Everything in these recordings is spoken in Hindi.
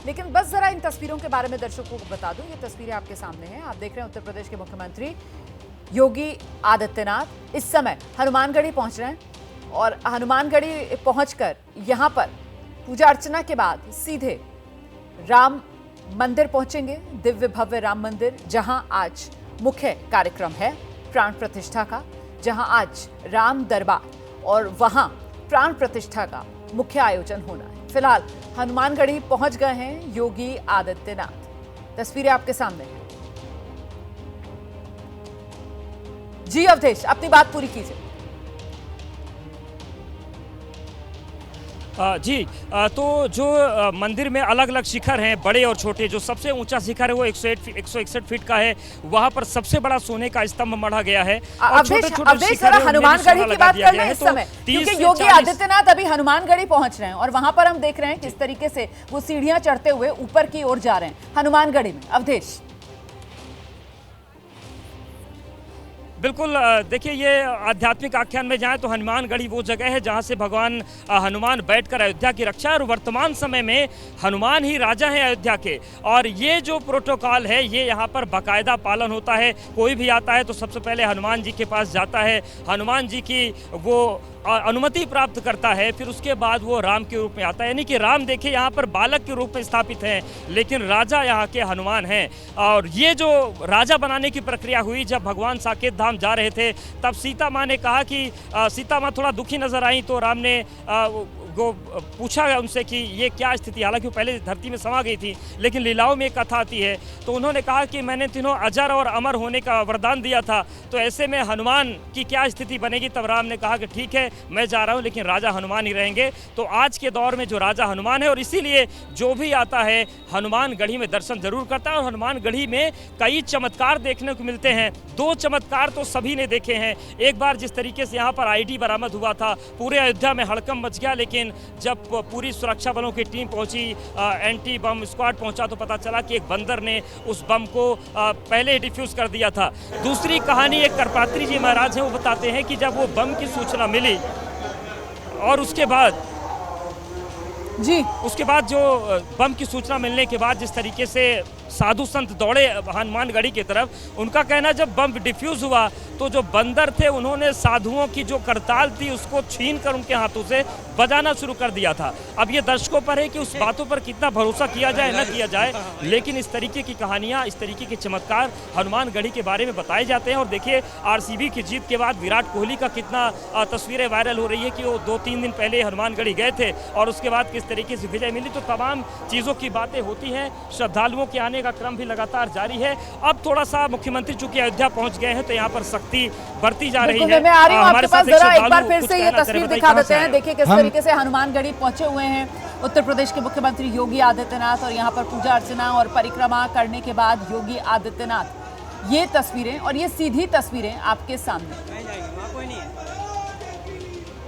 लेकिन बस जरा इन तस्वीरों के बारे में दर्शकों को बता दूं। ये तस्वीरें आपके सामने हैं। आप देख रहे हैं उत्तर प्रदेश के मुख्यमंत्री योगी आदित्यनाथ इस समय हनुमानगढ़ी पहुंच रहे हैं और हनुमानगढ़ी पहुंचकर यहां पर पूजा अर्चना के बाद सीधे राम मंदिर पहुंचेंगे। दिव्य भव्य राम मंदिर, जहां आज मुख्य कार्यक्रम है प्राण प्रतिष्ठा का, जहां आज राम दरबार और वहां प्राण प्रतिष्ठा का मुख्य आयोजन होना है। फिलहाल हनुमानगढ़ी पहुंच गए हैं योगी आदित्यनाथ। तस्वीरें आपके सामने हैं। जी अवधेश, अपनी बात पूरी कीजिए। जी, तो जो मंदिर में अलग अलग शिखर हैं, बड़े और छोटे। जो सबसे ऊंचा शिखर है वो 161 फीट का है। वहां पर सबसे बड़ा सोने का स्तंभ मढ़ा गया है। और छोटे-छोटे शिखर हनुमानगढ़ी की बात कर रहे हैं इस समय, क्योंकि योगी आदित्यनाथ अभी हनुमानगढ़ी पहुंच रहे हैं और वहां पर हम देख रहे हैं किस तरीके से वो सीढ़ियां चढ़ते हुए ऊपर की ओर जा रहे हैं हनुमानगढ़ी में। अवधेश, बिल्कुल, देखिए, ये आध्यात्मिक आख्यान में जाएं तो हनुमानगढ़ी वो जगह है जहां से भगवान हनुमान बैठकर अयोध्या की रक्षा, और वर्तमान समय में हनुमान ही राजा हैं अयोध्या के। और ये जो प्रोटोकॉल है ये यहाँ पर बाकायदा पालन होता है। कोई भी आता है तो सबसे पहले हनुमान जी के पास जाता है, हनुमान जी की वो अनुमति प्राप्त करता है, फिर उसके बाद वो राम के रूप में आता है। यानी कि राम देखिए यहाँ पर बालक के रूप में स्थापित हैं, लेकिन राजा यहाँ के हनुमान हैं। और ये जो राजा बनाने की प्रक्रिया हुई, जब भगवान साकेत धाम जा रहे थे तब सीता माँ ने कहा कि सीता माँ थोड़ा दुखी नजर आई, तो राम ने को पूछा उनसे कि ये क्या स्थिति। हालांकि वो पहले धरती में समा गई थी, लेकिन लीलाओं में एक कथा आती है, तो उन्होंने कहा कि मैंने तीनों अजर और अमर होने का वरदान दिया था, तो ऐसे में हनुमान की क्या स्थिति बनेगी। तब राम ने कहा कि ठीक है, मैं जा रहा हूँ, लेकिन राजा हनुमान ही रहेंगे। तो आज के दौर में जो राजा हनुमान है, और इसीलिए जो भी आता है हनुमानगढ़ी में दर्शन जरूर करता है। और हनुमानगढ़ी में कई चमत्कार देखने को मिलते हैं। 2 चमत्कार तो सभी ने देखे हैं। एक बार जिस तरीके से यहाँ पर आईडी बरामद हुआ था, पूरे अयोध्या में हड़कंप मच गया, लेकिन जब पूरी सुरक्षा बलों की टीम पहुंची, एंटी बम स्क्वाड पहुंचा, तो पता चला कि एक बंदर ने उस बम को पहले ही डिफ्यूज कर दिया था। दूसरी कहानी एक करपात्री जी महाराज हैं, वो बताते हैं कि जब वो बम की सूचना मिली और उसके बाद जो बम की सूचना मिलने के बाद जिस तरीके से साधु संत दौड़े हनुमानगढ़ी की तरफ, उनका कहना जब बम डिफ्यूज हुआ तो जो बंदर थे उन्होंने साधुओं की जो करताल थी उसको छीन कर उनके हाथों से बजाना शुरू कर दिया था। अब ये दर्शकों पर है कि उस बातों पर कितना भरोसा किया जाए न किया जाए, लेकिन इस तरीके की कहानियां, इस तरीके के चमत्कार हनुमानगढ़ी के बारे में बताए जाते हैं। और देखिए, आरसीबी की जीत के बाद विराट कोहली का कितना तस्वीरें वायरल हो रही है कि वो 2-3 दिन पहले हनुमानगढ़ी गए थे और उसके बाद किस तरीके से विजय मिली। तो तमाम चीज़ों की बातें होती हैं। श्रद्धालुओं के आने का क्रम भी लगातार जारी है। अब थोड़ा सा मुख्यमंत्री चूंकि अयोध्या पहुंच गए हैं तो यहाँ पर सख्ती बढ़ती जा रही है। मैं आ रही हूँ आपके पास, जरा एक बार फिर से ये तस्वीर दिखा देते हैं। देखिए किस तरीके से हनुमानगढ़ी पहुंचे हुए हैं उत्तर प्रदेश के मुख्यमंत्री योगी आदित्यनाथ, और यहाँ पर पूजा अर्चना और परिक्रमा करने के बाद योगी आदित्यनाथ, ये तस्वीरें और ये सीधी तस्वीरें आपके सामने।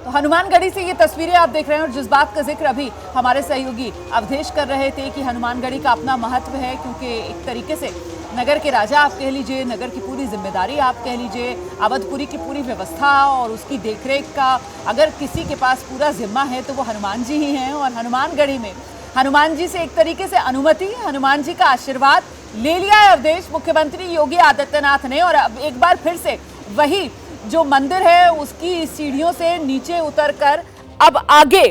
तो हनुमानगढ़ी से ये तस्वीरें आप देख रहे हैं, और जिस बात का जिक्र अभी हमारे सहयोगी अवधेश कर रहे थे कि हनुमानगढ़ी का अपना महत्व है, क्योंकि एक तरीके से नगर के राजा आप कह लीजिए, नगर की पूरी जिम्मेदारी आप कह लीजिए, अवधपुरी की पूरी व्यवस्था और उसकी देखरेख का अगर किसी के पास पूरा जिम्मा है तो वो हनुमान जी ही हैं। और हनुमानगढ़ी में हनुमान जी से एक तरीके से अनुमति, हनुमान जी का आशीर्वाद ले लिया है अवधेश मुख्यमंत्री योगी आदित्यनाथ ने। और अब एक बार फिर से वही जो मंदिर है उसकी सीढ़ियों से नीचे उतरकर अब आगे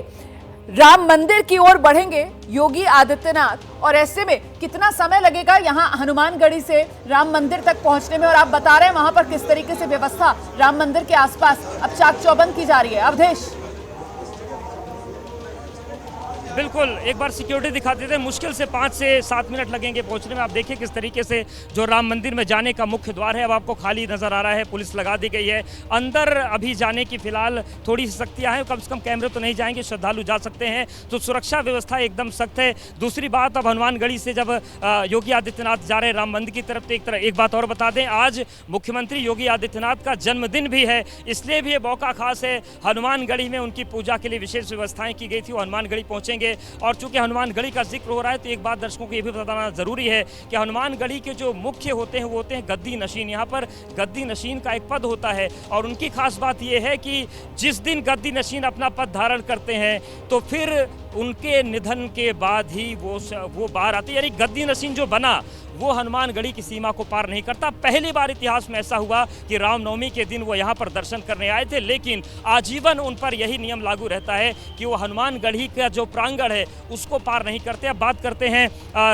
राम मंदिर की ओर बढ़ेंगे योगी आदित्यनाथ। और ऐसे में कितना समय लगेगा यहां हनुमानगढ़ी से राम मंदिर तक पहुंचने में, और आप बता रहे हैं वहां पर किस तरीके से व्यवस्था राम मंदिर के आसपास अब चाक चौबंद की जा रही है। अवधेश, बिल्कुल, एक बार सिक्योरिटी दिखा देते हैं। मुश्किल से 5 से 7 मिनट लगेंगे पहुंचने में। आप देखिए किस तरीके से जो राम मंदिर में जाने का मुख्य द्वार है अब आपको खाली नजर आ रहा है, पुलिस लगा दी गई है। अंदर अभी जाने की फिलहाल थोड़ी सख्तियां हैं, कम से कम कैमरे तो नहीं जाएंगे, श्रद्धालु जा सकते हैं, तो सुरक्षा व्यवस्था एकदम सख्त है। दूसरी बात, अब हनुमानगढ़ी से जब योगी आदित्यनाथ जा रहे हैं राम मंदिर की तरफ, तो एक बात और बता दें, आज मुख्यमंत्री योगी आदित्यनाथ का जन्मदिन भी है, इसलिए भी ये मौका खास है। हनुमानगढ़ी में उनकी पूजा के लिए विशेष व्यवस्थाएं की गई थी, वो हनुमानगढ़ी पहुंचेंगे। और चूंकि हनुमानगढ़ी का जिक्र हो रहा है तो एक बात दर्शकों को ये भी बताना जरूरी है कि हनुमानगढ़ी के जो मुख्य होते हैं वो होते हैं गद्दी नशीन। यहाँ पर गद्दी नशीन का एक पद होता है और उनकी खास बात ये है कि जिस दिन गद्दी नशीन अपना पद धारण करते हैं तो फिर उनके निधन के बाद ही वो बाहर आती, यानी गद्दी नशीन जो बना वो हनुमानगढ़ी की सीमा को पार नहीं करता। पहली बार इतिहास में ऐसा हुआ कि रामनवमी के दिन वो यहाँ पर दर्शन करने आए थे, लेकिन आजीवन उन पर यही नियम लागू रहता है कि वो हनुमानगढ़ी का जो प्रांगण है उसको पार नहीं करते। अब बात करते हैं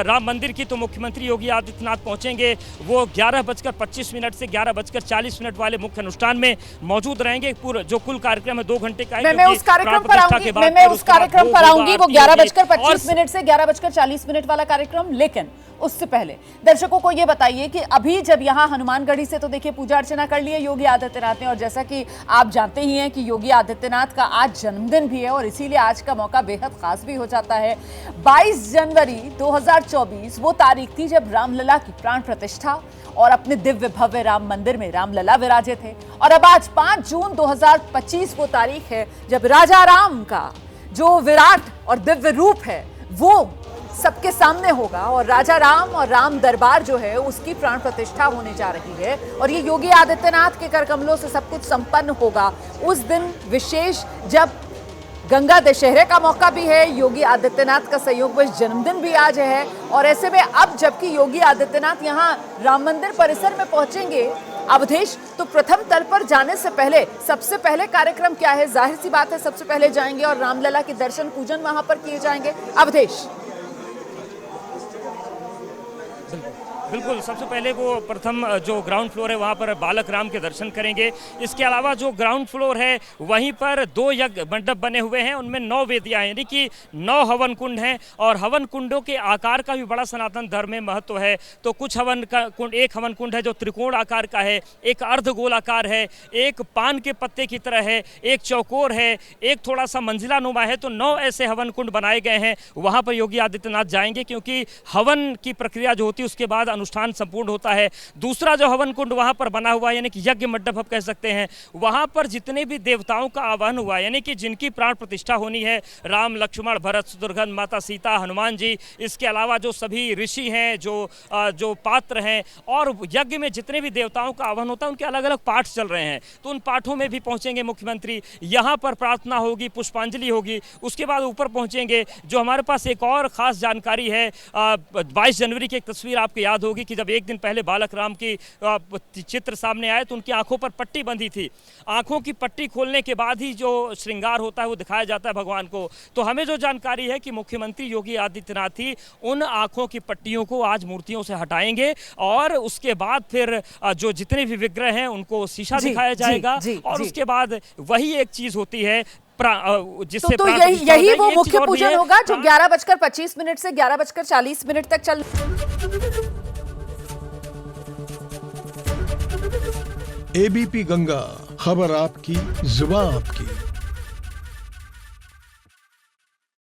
राम मंदिर की, तो मुख्यमंत्री योगी आदित्यनाथ पहुंचेंगे। वो 11:25 से 11:40 वाले मुख्य अनुष्ठान में मौजूद रहेंगे। पूरा जो कुल कार्यक्रम है 2 घंटे का है। मैं उस कार्यक्रम पर आऊंगी, वो 11:25 से 11:40 वाला कार्यक्रम। लेकिन उससे पहले दर्शकों को यह बताइए कि अभी जब यहाँ हनुमानगढ़ी से तो देखिए पूजा अर्चना कर ली है योगी आदित्यनाथ ने, और जैसा कि आप जानते ही हैं कि योगी आदित्यनाथ का आज जन्मदिन भी है और इसीलिए आज का मौका बेहद खास भी हो जाता है। 22 जनवरी 2024 वो तारीख थी जब रामलला की प्राण प्रतिष्ठा और अपने दिव्य भव्य राम मंदिर में रामलला विराजे थे। और अब आज 5 जून 2025 वो तारीख है जब राजा राम का जो विराट और दिव्य रूप है वो सबके सामने होगा और राजा राम और राम दरबार जो है उसकी प्राण प्रतिष्ठा होने जा रही है। और ये योगी आदित्यनाथ के कर कमलों से सब कुछ संपन्न होगा उस दिन विशेष, जब गंगा दशहरे का मौका भी है, योगी आदित्यनाथ का संयोगवश जन्मदिन भी आज है। और ऐसे में अब जबकि योगी आदित्यनाथ यहाँ राम मंदिर परिसर में पहुंचेंगे अवधेश, तो प्रथम तल पर जाने से पहले सबसे पहले कार्यक्रम क्या है? जाहिर सी बात है सबसे पहले जाएंगे और रामलला की दर्शन पूजन वहां पर किए जाएंगे। अवधेश बिल्कुल, सबसे पहले वो प्रथम जो ग्राउंड फ्लोर है वहाँ पर बालक राम के दर्शन करेंगे। इसके अलावा जो ग्राउंड फ्लोर है वहीं पर 2 यज्ञ मंडप बने हुए हैं, उनमें 9 वेदियाँ हैं, यानी कि 9 हवन कुंड हैं। और हवन कुंडों के आकार का भी बड़ा सनातन धर्म में महत्व है। तो कुछ हवन का कुंड, एक हवन कुंड है जो त्रिकोण आकार का है, एक अर्धगोल आकार है, एक पान के पत्ते की तरह है, एक चौकोर है, एक थोड़ा सा मंजिला नुमा है। तो 9 ऐसे हवन कुंड बनाए गए हैं। वहाँ पर योगी आदित्यनाथ जाएंगे क्योंकि हवन की प्रक्रिया जो होती है उसके बाद अनुष्ठान संपूर्ण होता है। दूसरा जो हवन कुंड वहां पर बना हुआ है, यानी कि यज्ञ मंडप आप कह सकते हैं, वहां पर जितने भी देवताओं का आवाहन हुआ है, यानी कि जिनकी प्राण प्रतिष्ठा होनी है, राम लक्ष्मण भरत शत्रुघ्न माता सीता हनुमान जी, इसके अलावा जो सभी ऋषि हैं, जो पात्र हैं, और यज्ञ में जितने भी देवताओं का आवाहन होता है उनके अलग अलग पाठ चल रहे हैं। तो उन पाठों में भी पहुंचेंगे मुख्यमंत्री। यहाँ पर प्रार्थना होगी, पुष्पांजलि होगी, उसके बाद ऊपर पहुंचेंगे। जो हमारे पास एक और खास जानकारी है, 22 जनवरी की एक तस्वीर आपको याद होगी कि जब एक दिन पहले बालक राम की चित्र सामने आए तो उनकी आंखों पर पट्टी बंधी थी। आंखों की पट्टी खोलने के बाद ही जो श्रृंगार होता है वो दिखाया जाता है भगवान को। तो हमें जो जानकारी है कि मुख्यमंत्री योगी आदित्यनाथ ही उन आंखों की पट्टियों को आज मूर्तियों से हटाएंगे और उसके बाद फिर जो जितने भी विग्रह हैं उनको शीशा दिखाया जाएगा। और उसके बाद वही एक चीज होती है जिससे तो यही वो मुख्य पूजन होगा जो 11:25 से 11:40 तक चल। एबीपी गंगा, खबर आपकी, जुबान आपकी।